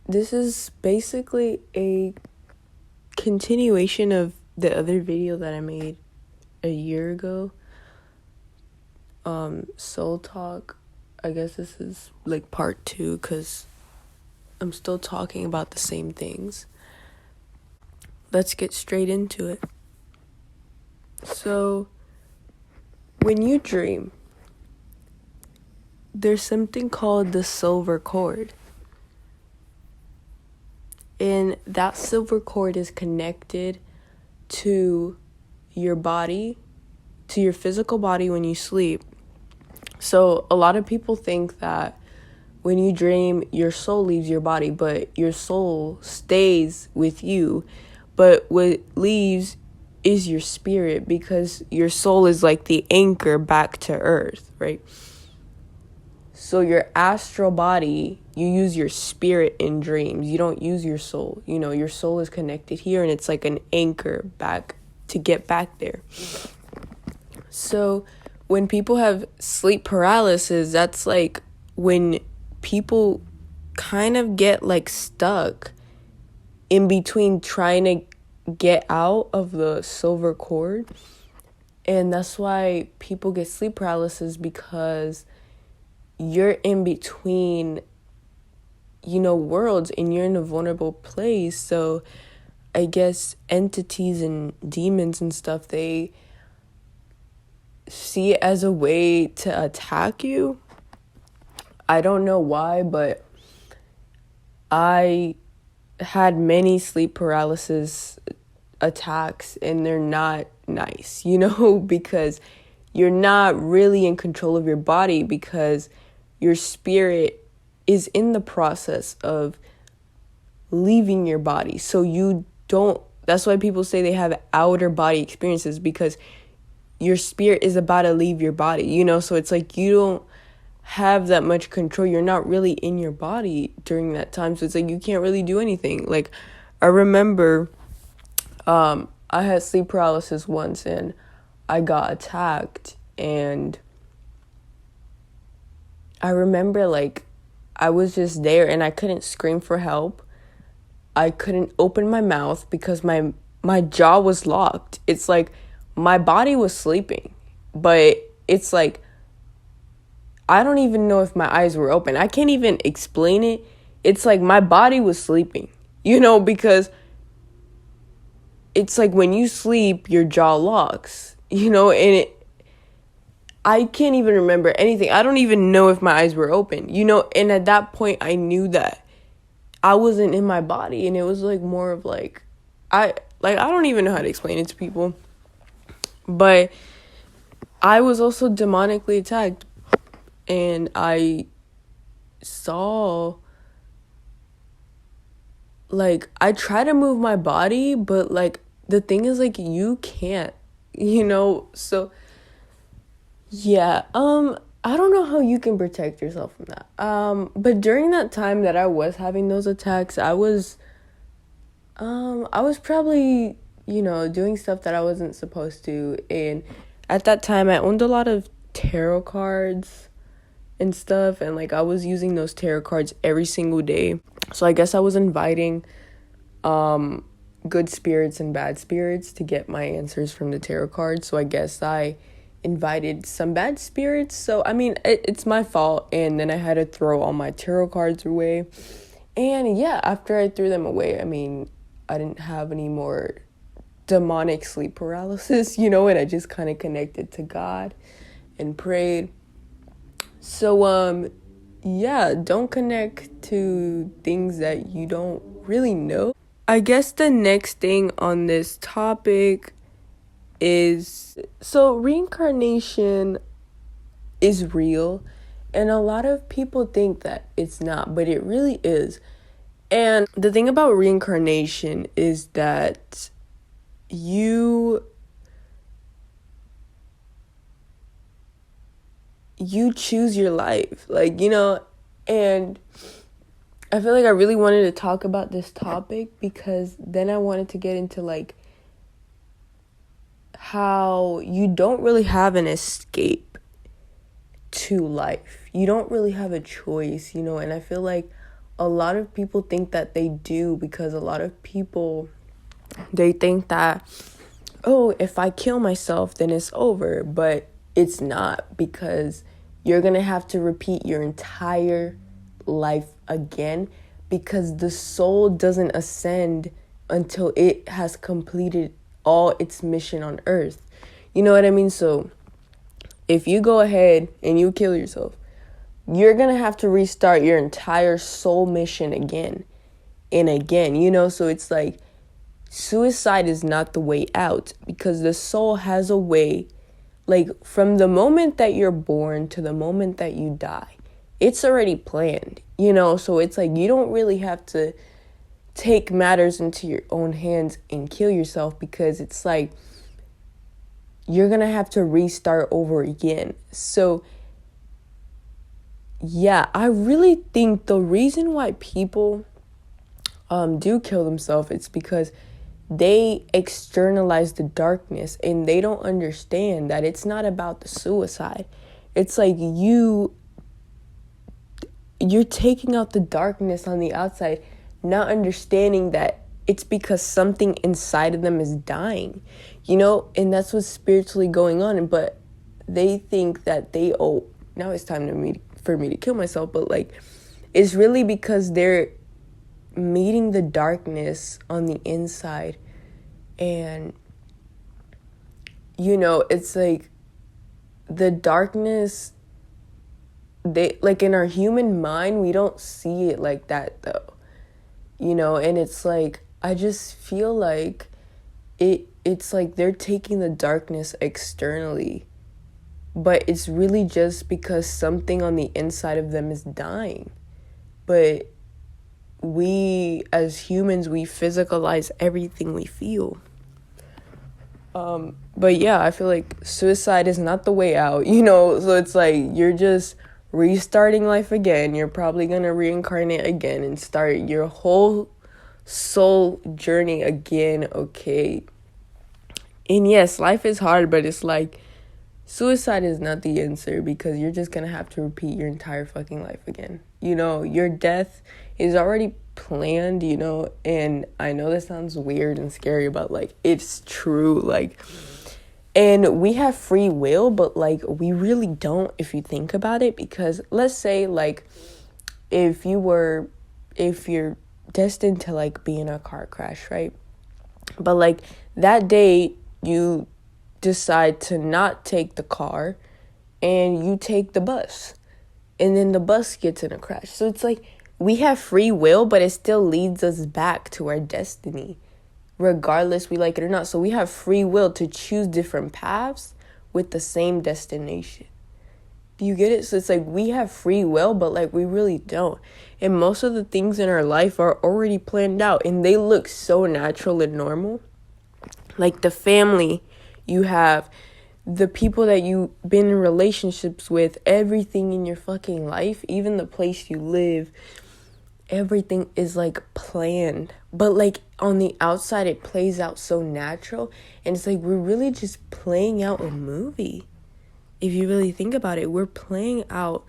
this is basically a continuation of the other video that I made a year ago. Soul Talk. I guess this is like part 2 because I'm still talking about the same things. Let's get straight into it. So, when you dream, there's something called the silver cord. And that silver cord is connected to your body, to your physical body when you sleep. So a lot of people think that when you dream, your soul leaves your body, but your soul stays with you. But what leaves is your spirit, because your soul is like the anchor back to earth, right? So your astral body, you use your spirit in dreams. You don't use your soul. You know, your soul is connected here, and it's like an anchor back to get back there. So when people have sleep paralysis, that's like when people kind of get like stuck in between trying to get out of the silver cord. And that's why people get sleep paralysis, because you're in between, worlds, and you're in a vulnerable place. So I guess entities and demons and stuff, they see it as a way to attack you. I don't know why, but I had many sleep paralysis attacks, and they're not nice, because you're not really in control of your body, because your spirit is in the process of leaving your body. So that's why people say they have outer body experiences, because your spirit is about to leave your body, so it's like you don't have that much control. You're not really in your body during that time, so it's like you can't really do anything. Like, I remember I had sleep paralysis once, and I got attacked, and I remember like I was just there, and I couldn't scream for help. I couldn't open my mouth because my jaw was locked. It's like my body was sleeping, but it's like I don't even know if my eyes were open. I can't even explain it. It's like my body was sleeping, because it's like when you sleep, your jaw locks, and I can't even remember anything. I don't even know if my eyes were open, and at that point I knew that I wasn't in my body, and it was like more of like, I don't even know how to explain it to people, but I was also demonically attacked, and I saw, like, I try to move my body, but like the thing is, like, you can't, so yeah, I don't know how you can protect yourself from that. But during that time that I was having those attacks, I was probably, doing stuff that I wasn't supposed to. And at that time, I owned a lot of tarot cards and stuff. And, like, I was using those tarot cards every single day. So I guess I was inviting good spirits and bad spirits to get my answers from the tarot cards. So I guess I invited some bad spirits. So, I mean, it's my fault. And then I had to throw all my tarot cards away. And yeah, after I threw them away, I mean, I didn't have any more demonic sleep paralysis, and I just kind of connected to God and prayed. So, yeah, don't connect to things that you don't really know. I guess the next thing on this topic is, so reincarnation is real, and a lot of people think that it's not, but it really is. And the thing about reincarnation is that you choose your life, like, and I feel like I really wanted to talk about this topic, because then I wanted to get into, like, how you don't really have an escape to life. You don't really have a choice, and I feel like a lot of people think that they do, because a lot of people, they think that, oh, if I kill myself, then it's over. But it's not, because you're going to have to repeat your entire life again, because the soul doesn't ascend until it has completed all its mission on earth. You know what I mean? So if you go ahead and you kill yourself, you're going to have to restart your entire soul mission again and again, you know? So it's like, suicide is not the way out, because the soul has a way, like from the moment that you're born to the moment that you die, it's already planned, you know? So it's like, you don't really have to take matters into your own hands and kill yourself, because it's like, you're going to have to restart over again. So yeah, I really think the reason why people do kill themselves, it's because they externalize the darkness, and they don't understand that it's not about the suicide. It's like you're taking out the darkness on the outside, not understanding that it's because something inside of them is dying, you know? And that's what's spiritually going on. But they think that now it's time for me to kill myself. But like, it's really because they're meeting the darkness on the inside. And, you know, it's like the darkness, like in our human mind, we don't see it like that though, you know? And it's like, I just feel like it's like they're taking the darkness externally, but it's really just because something on the inside of them is dying. But we as humans, we physicalize everything we feel. But yeah, I feel like suicide is not the way out, you know? So it's like, you're just restarting life again. You're probably gonna reincarnate again and start your whole soul journey again, okay? And yes, life is hard, but it's like, suicide is not the answer, because you're just gonna have to repeat your entire fucking life again. You know, your death is already planned, you know? And I know this sounds weird and scary, but like, it's true. Like, and we have free will, but like, we really don't, if you think about it. Because let's say, like, if you're destined to like be in a car crash, right? But like, that day you decide to not take the car and you take the bus, and then the bus gets in a crash. So it's like, we have free will, but it still leads us back to our destiny, regardless we like it or not. So we have free will to choose different paths with the same destination. Do you get it? So it's like, we have free will, but like, we really don't. And most of the things in our life are already planned out, and they look so natural and normal. Like the family you have, the people that you've been in relationships with, everything in your fucking life, even the place you live, everything is like planned. But like, on the outside, it plays out so natural. And it's like, we're really just playing out a movie. If you really think about it, we're playing out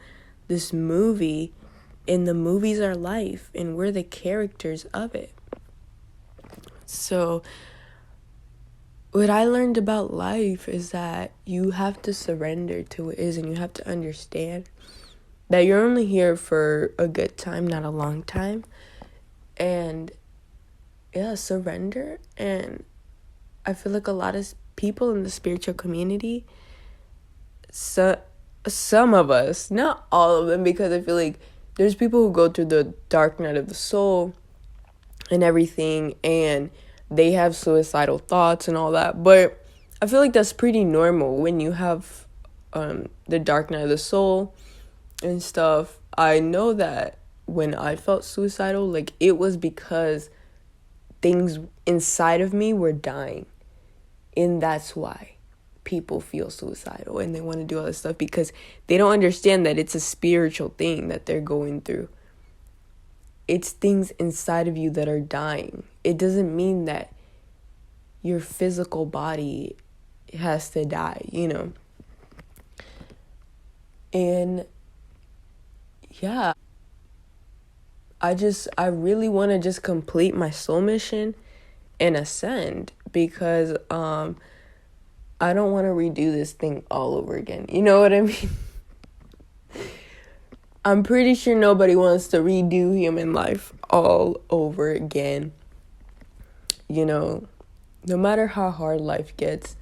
this movie, and the movie's our life, and we're the characters of it. So what I learned about life is that you have to surrender to what is, and you have to understand that you're only here for a good time, not a long time. And yeah, surrender. And I feel like a lot of people in the spiritual community, some of us, not all of them, because I feel like there's people who go through the dark night of the soul and everything, and they have suicidal thoughts and all that. But I feel like that's pretty normal when you have the dark night of the soul and stuff. I know that when I felt suicidal, like, it was because things inside of me were dying. And that's why people feel suicidal and they want to do all this stuff, because they don't understand that it's a spiritual thing that they're going through. It's things inside of you that are dying. It doesn't mean that your physical body has to die, you know? And yeah, I really want to just complete my soul mission and ascend, because I don't want to redo this thing all over again. You know what I mean? I'm pretty sure nobody wants to redo human life all over again. You know, no matter how hard life gets,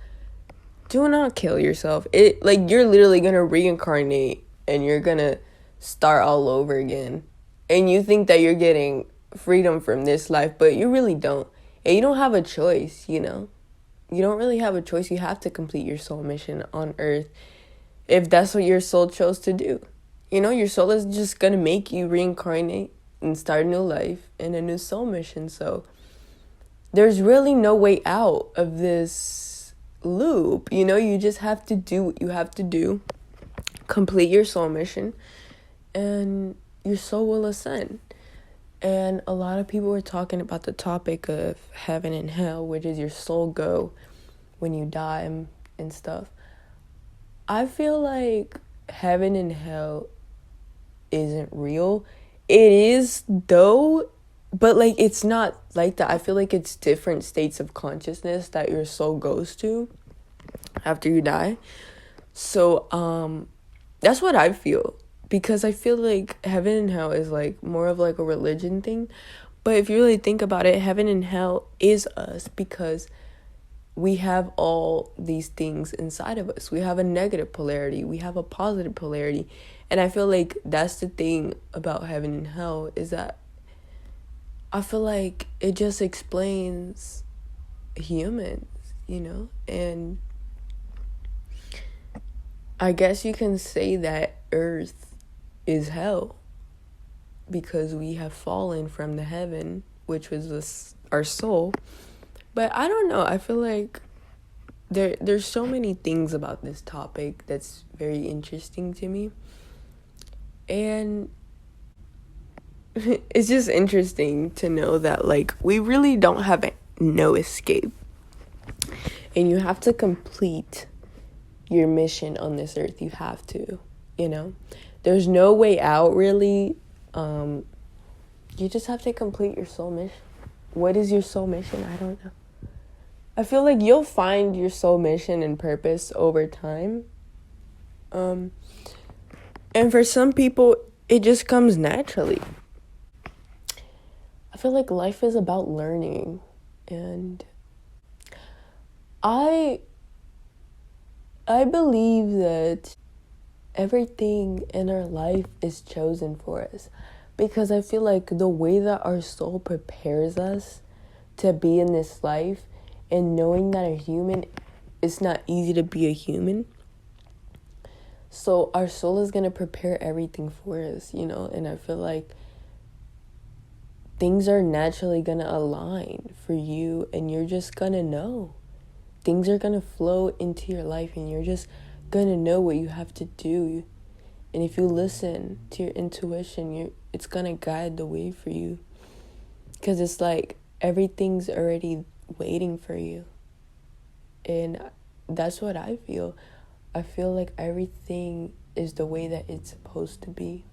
do not kill yourself. You're literally gonna reincarnate and you're gonna start all over again. And you think that you're getting freedom from this life, but you really don't. And you don't have a choice, you know? You don't really have a choice. You have to complete your soul mission on Earth if that's what your soul chose to do. You know, your soul is just gonna make you reincarnate and start a new life and a new soul mission. So there's really no way out of this loop. You know, you just have to do what you have to do, complete your soul mission, and your soul will ascend. And a lot of people were talking about the topic of heaven and hell, which is your soul go when you die and stuff. I feel like heaven and hell isn't real. It is though, but like it's not like that. I feel like it's different states of consciousness that your soul goes to after you die. So that's what I feel, because I feel like heaven and hell is like more of like a religion thing. But if you really think about it, heaven and hell is us, because we have all these things inside of us. We have a negative polarity. We have a positive polarity. And I feel like that's the thing about heaven and hell, is that I feel like it just explains humans, you know? And I guess you can say that Earth is hell, because we have fallen from the heaven, which was our soul. But I don't know. I feel like there's so many things about this topic that's very interesting to me. And it's just interesting to know that, like, we really don't have no escape. And you have to complete your mission on this earth. You have to, you know. There's no way out, really. You just have to complete your soul mission. What is your soul mission? I don't know. I feel like you'll find your soul mission and purpose over time. And for some people, it just comes naturally. I feel like life is about learning. And I believe that everything in our life is chosen for us. Because I feel like the way that our soul prepares us to be in this life, and knowing that a human, it's not easy to be a human. So our soul is going to prepare everything for us, you know. And I feel like things are naturally going to align for you, and you're just going to know. Things are going to flow into your life, and you're just going to know what you have to do. And if you listen to your intuition, it's going to guide the way for you. Because it's like everything's already waiting for you. And that's what I feel. I feel like everything is the way that it's supposed to be.